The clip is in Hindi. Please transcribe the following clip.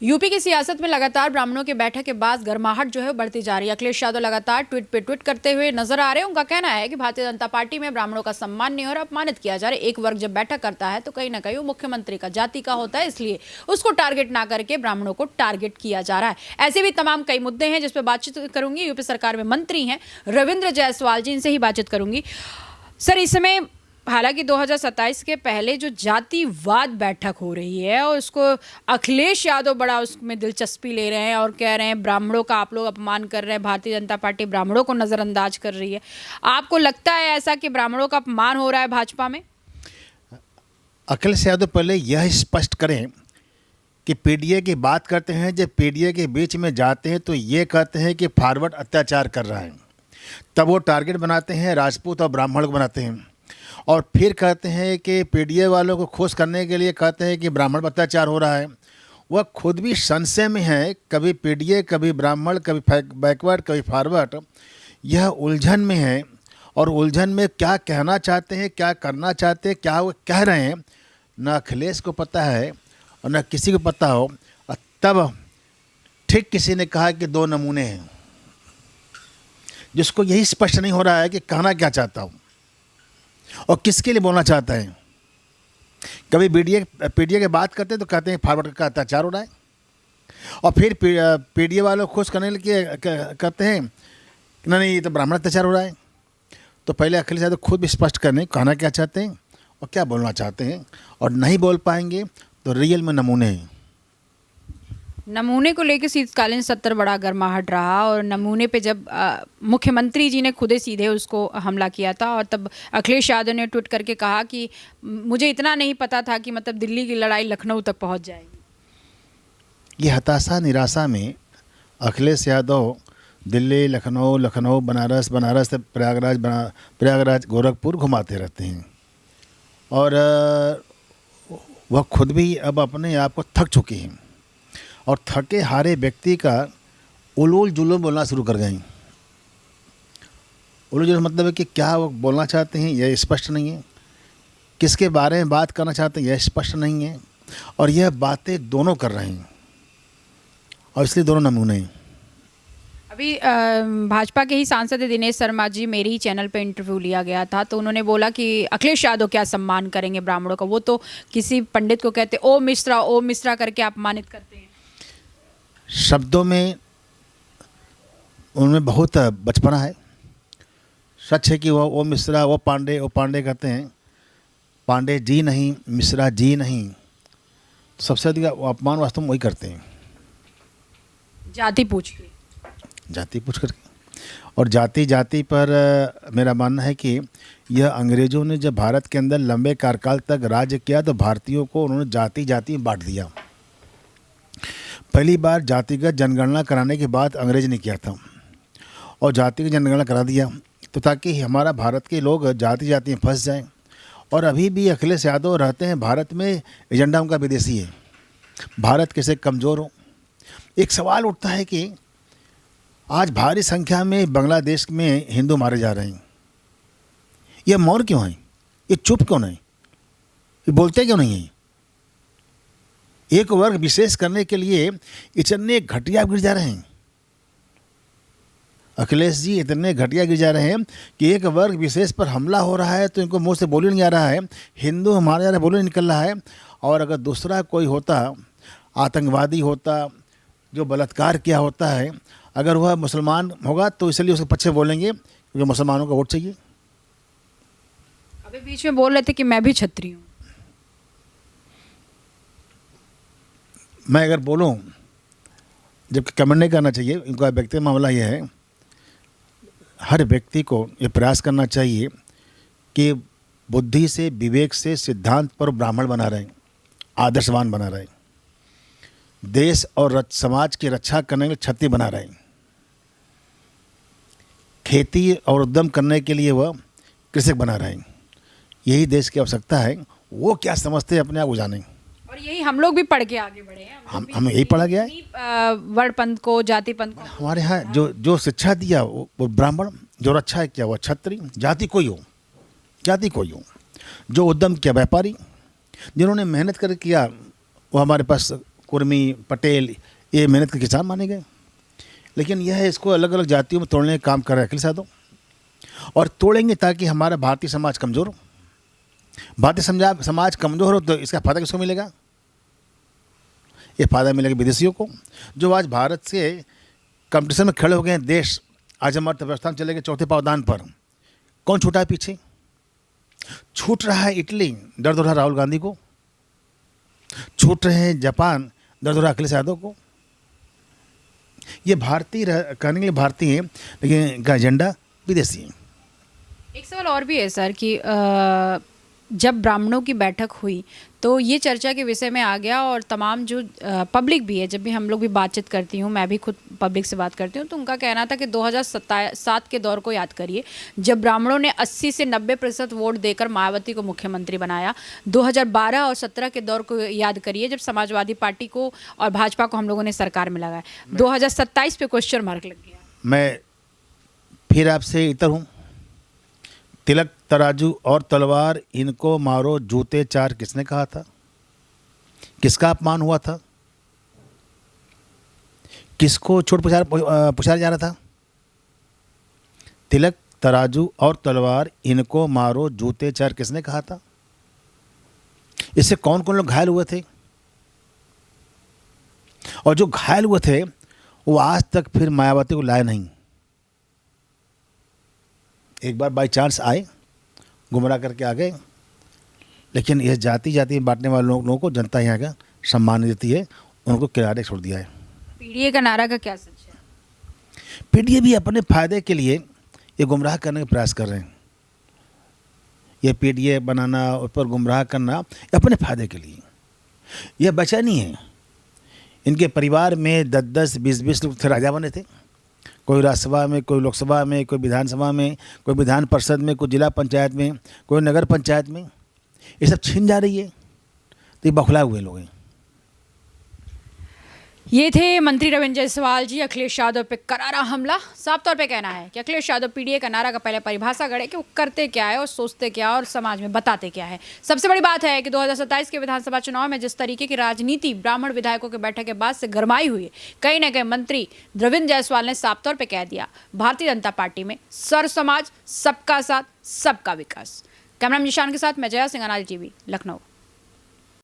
यूपी की सियासत में लगातार ब्राह्मणों के बैठक के बाद गर्माहट जो है बढ़ती जा रही है। अखिलेश यादव लगातार ट्वीट पे ट्वीट करते हुए नजर आ रहे हैं। उनका कहना है कि भारतीय जनता पार्टी में ब्राह्मणों का सम्मान नहीं हो रहा, अपमानित किया जा रहा है। एक वर्ग जब बैठक करता है तो कहीं ना कहीं वो मुख्यमंत्री का, जाति का होता है, इसलिए उसको टारगेट ना करके ब्राह्मणों को टारगेट किया जा रहा है। ऐसे भी तमाम कई मुद्दे हैं जिस पर बातचीत करूंगी। यूपी सरकार में मंत्री हैं रविंद्र जायसवाल जी, इनसे ही बातचीत करूंगी। सर, इस समय हालांकि 2027 के पहले जो जातिवाद बैठक हो रही है और उसको अखिलेश यादव बड़ा उसमें दिलचस्पी ले रहे हैं और कह रहे हैं ब्राह्मणों का आप लोग अपमान कर रहे हैं, भारतीय जनता पार्टी ब्राह्मणों को नज़रअंदाज कर रही है। आपको लगता है ऐसा कि ब्राह्मणों का अपमान हो रहा है भाजपा में? अखिलेश यादव पहले यह स्पष्ट करें कि पीडीए की बात करते हैं, जब पीडीए के बीच में जाते हैं तो ये कहते हैं कि फॉरवर्ड अत्याचार कर रहा है, तब वो टारगेट बनाते हैं राजपूत और ब्राह्मण को बनाते हैं, और फिर कहते हैं कि पीडीए वालों को खुश करने के लिए कहते हैं कि ब्राह्मण पर अत्याचार हो रहा है। वह खुद भी संशय में है, कभी पीडीए, कभी ब्राह्मण, कभी बैकवर्ड, कभी फॉरवर्ड। यह उलझन में है और उलझन में क्या कहना चाहते हैं, क्या करना चाहते हैं, क्या वो कह रहे हैं, न अखिलेश को पता है और न किसी को पता हो। और तब ठीक किसी ने कहा कि दो नमूने हैं, जिसको यही स्पष्ट नहीं हो रहा है कि कहना क्या चाहता हूँ और किसके लिए बोलना चाहता है। कभी पीडीए की बात करते हैं तो कहते हैं फॉरवर्ड का अत्याचार हो रहा है, और फिर पीडीए वालों को खुश करने के कहते हैं कि नहीं, ये तो ब्राह्मण अत्याचार हो रहा है। तो पहले अखिलेश यादव खुद भी स्पष्ट करने कहना क्या चाहते हैं और क्या बोलना चाहते हैं, और नहीं बोल पाएंगे तो रियल में नमूने हैं। नमूने को लेकर शीतकालीन सत्र बड़ा गर्माहट रहा और नमूने पे जब मुख्यमंत्री जी ने खुद सीधे उसको हमला किया था, और तब अखिलेश यादव ने ट्वीट करके कहा कि मुझे इतना नहीं पता था कि मतलब दिल्ली की लड़ाई लखनऊ तक पहुंच जाएगी। ये हताशा निराशा में अखिलेश यादव दिल्ली, लखनऊ, बनारस से प्रयागराज गोरखपुर घुमाते रहते हैं, और वह खुद भी अब अपने आप को थक चुके हैं और थके हारे व्यक्ति का उलूल जुलूल बोलना शुरू कर गए। उलूल जुलूल मतलब है कि क्या वो बोलना चाहते हैं यह स्पष्ट नहीं है, किसके बारे में बात करना चाहते हैं यह स्पष्ट नहीं है, और यह बातें दोनों कर रहे हैं, और इसलिए दोनों नमूने हैं। अभी भाजपा के ही सांसद दिनेश शर्मा जी, मेरे ही चैनल पे इंटरव्यू लिया गया था, तो उन्होंने बोला कि अखिलेश यादव क्या सम्मान करेंगे ब्राह्मणों का, वो तो किसी पंडित को कहते ओ मिश्रा करके अपमानित करते हैं। शब्दों में उनमें बहुत बचपना है। सच है कि वो ओ मिश्रा, वो पांडे कहते हैं, पांडे जी नहीं, मिश्रा जी नहीं। सबसे अधिक अपमान वास्तव में वही करते हैं, जाति पूछ करके। और जाति पर मेरा मानना है कि यह अंग्रेज़ों ने जब भारत के अंदर लंबे कार्यकाल तक राज्य किया तो भारतीयों को उन्होंने जाति में बांट दिया। पहली बार जातिगत जनगणना कराने के बाद अंग्रेज ने किया था, और जातिगत जनगणना करा दिया तो ताकि हमारा भारत के लोग जाति में फंस जाएं। और अभी भी अखिलेश यादव रहते हैं भारत में, एजेंडा उनका विदेशी है, भारत कैसे कमज़ोर हो। एक सवाल उठता है कि आज भारी संख्या में बांग्लादेश में हिंदू मारे जा रहे हैं, ये मौन क्यों है, ये चुप क्यों नहीं, ये बोलते क्यों नहीं हैं? एक वर्ग विशेष करने के लिए इतने घटिया गिर जा रहे हैं अखिलेश जी, इतने घटिया गिर जा रहे हैं कि एक वर्ग विशेष पर हमला हो रहा है तो इनको मुंह से बोली नहीं आ रहा है, हिंदू हमारे जा रहा है बोली निकल रहा है। और अगर दूसरा कोई होता, आतंकवादी होता, जो बलात्कार किया होता है, अगर वह मुसलमान होगा तो इसलिए उसके पीछे बोलेंगे क्योंकि मुसलमानों का वोट चाहिए। अभी बीच में बोल रहे थे कि मैं भी छत्री हूँ। मैं अगर बोलूं, जबकि कमेंट नहीं करना चाहिए, इनका व्यक्तिगत मामला यह है, हर व्यक्ति को ये प्रयास करना चाहिए कि बुद्धि से, विवेक से, सिद्धांत पर ब्राह्मण बना रहे, आदर्शवान बना रहे, देश और समाज की रक्षा करने के लिए क्षत्रिय बना रहे, खेती और उद्यम करने के लिए वह कृषक बना रहे। यही देश की आवश्यकता है। वो क्या समझते हैं अपने आप को जानें, और यही हम लोग भी पढ़ के आगे बढ़े हैं। हम यही पढ़ा गया है, वर्णपंथ को, जाति पंथ को। हमारे यहाँ जो शिक्षा दिया वो ब्राह्मण, जो रक्षा किया वो क्षत्रिय, जाति कोई हो, जो उद्यम किया व्यापारी, जिन्होंने मेहनत करके किया वो हमारे पास कुर्मी, पटेल, ये मेहनत के किसान माने गए। लेकिन यह है, इसको अलग अलग जातियों में तोड़ने का काम कर रहे हैं अखिलेश यादव, और तोड़ेंगे ताकि हमारा भारतीय समाज कमज़ोर हो। भारतीय समाज कमज़ोर हो तो इसका फ़ायदा किसको मिलेगा? ये फ़ायदा मिलेगा विदेशियों को, जो आज भारत से कंपटीशन में खड़े हो गए हैं देश। आज हम अर्थव्यवस्था में चले गए चौथे पावदान पर। कौन छूटा है पीछे? छूट रहा है इटली, दर्द हो रहा राहुल गांधी को। छूट रहे हैं जापान, दर्द हो रहा अखिलेश यादव को। ये भारतीय कहने के लिए भारतीय हैं, लेकिन इनका एजेंडा विदेशी है। एक सवाल और भी है सर कि जब ब्राह्मणों की बैठक हुई तो ये चर्चा के विषय में आ गया, और तमाम जो पब्लिक भी है, जब भी हम लोग भी बातचीत करती हूँ, मैं भी खुद पब्लिक से बात करती हूँ, तो उनका कहना था कि 2007 के दौर को याद करिए, जब ब्राह्मणों ने 80 से 90% वोट देकर मायावती को मुख्यमंत्री बनाया। 2012 और 17 के दौर को याद करिए, जब समाजवादी पार्टी को और भाजपा को हम लोगों ने सरकार में लगाया। 2027 पे क्वेश्चन मार्क लग गया। मैं फिर आपसे इतर हूँ, तिलक तराजू और तलवार इनको मारो जूते चार किसने कहा था? किसका अपमान हुआ था? किसको छोट पुचारा जा रहा था? तिलक तराजू और तलवार इनको मारो जूते चार किसने कहा था? इससे कौन कौन लोग घायल हुए थे? और जो घायल हुए थे वो आज तक फिर मायावती को लाए नहीं। एक बार बाई चांस आए, गुमराह करके आ गए, लेकिन यह जाति जाति में बांटने वाले लोगों को जनता यहाँ का सम्मान देती है, उनको किनारे छोड़ दिया है। पीडीए का नारा का क्या सच है? पीडीए भी अपने फायदे के लिए ये गुमराह करने का प्रयास कर रहे हैं। ये पीडीए बनाना, उस पर गुमराह करना, ये अपने फायदे के लिए। यह बचा नहीं है। इनके परिवार में 10-10, 20-20 लोग थे, राजा बने थे। कोई राज्यसभा में, कोई लोकसभा में, कोई विधानसभा में, कोई विधान परिषद में, कोई जिला पंचायत में, कोई नगर पंचायत में। ये सब छीन जा रही है, तो ये बौखलाए हुए लोग हैं। ये थे मंत्री रविंद्र जायसवाल जी। अखिलेश यादव पे करारा हमला। साफ तौर पे कहना है कि अखिलेश यादव पीडीए का नारा का पहले परिभाषा गढ़े कि वो करते क्या है और सोचते क्या और समाज में बताते क्या है। सबसे बड़ी बात है कि 2027 के विधानसभा चुनाव में जिस तरीके की राजनीति ब्राह्मण विधायकों के बैठक के बाद से गरमाई हुई है, कहीं ना कहीं मंत्री रविंद्र जायसवाल ने साफ तौर पर कह दिया, भारतीय जनता पार्टी में सर्व समाज, सबका साथ, सबका विकास। कैमरा निशान के साथ मैं जया सिंह, अनाज टीवी, लखनऊ।